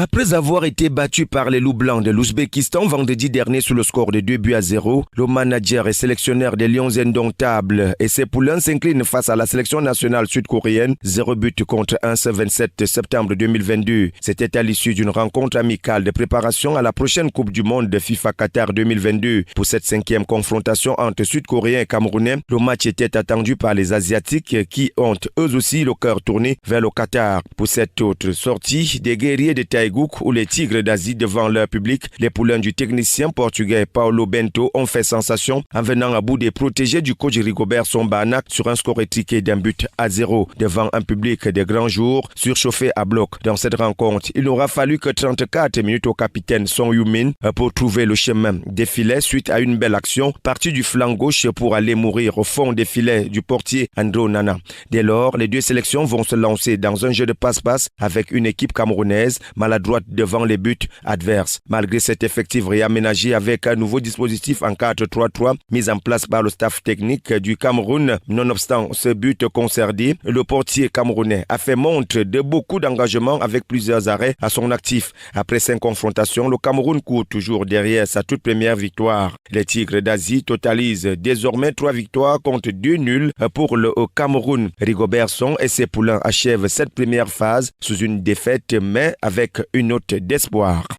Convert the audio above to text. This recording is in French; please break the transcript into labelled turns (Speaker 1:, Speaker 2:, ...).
Speaker 1: Après avoir été battu par les loups blancs de l'Ouzbékistan vendredi dernier sous le score de 2-0, le manager et sélectionneur des Lions indomptables et ses poulains s'inclinent face à la sélection nationale sud-coréenne, 0 but contre 1 ce 27 septembre 2022. C'était à l'issue d'une rencontre amicale de préparation à la prochaine Coupe du Monde de FIFA Qatar 2022. Pour cette 5e confrontation entre Sud-Coréens et Camerounais, le match était attendu par les Asiatiques qui ont eux aussi le cœur tourné vers le Qatar. Pour cette autre sortie, des guerriers de Taïgouk ou les Tigres d'Asie devant leur public, les poulains du technicien portugais Paulo Bento ont fait sensation en venant à bout des protégés du coach Rigobert Song sur un score étriqué d'1-0 devant un public des grands jours surchauffé à bloc. Dans cette rencontre, il n'aura fallu que 34 minutes au capitaine Son Heung-min pour trouver le chemin des filets suite à une belle action partie du flanc gauche pour aller mourir au fond des filets du portier Andro Nana. Dès lors, les deux sélections vont se lancer dans un jeu de passe-passe avec une équipe camerounaise maladroite devant les buts adverses. Malgré cet effectif réaménagé avec un nouveau dispositif en 4-3-3 mis en place par le staff technique du Cameroun, nonobstant ce but concédé, le portier camerounais a fait montre de beaucoup d'engagement avec plusieurs arrêts à son actif. Après 5 confrontations, le Cameroun court toujours derrière sa toute première victoire. Les Tigres d'Asie totalisent désormais 3 victoires contre 2 nuls pour le Cameroun. Rigobert Song et ses poulains achèvent cette première phase sous une défaite mais avec une note d'espoir.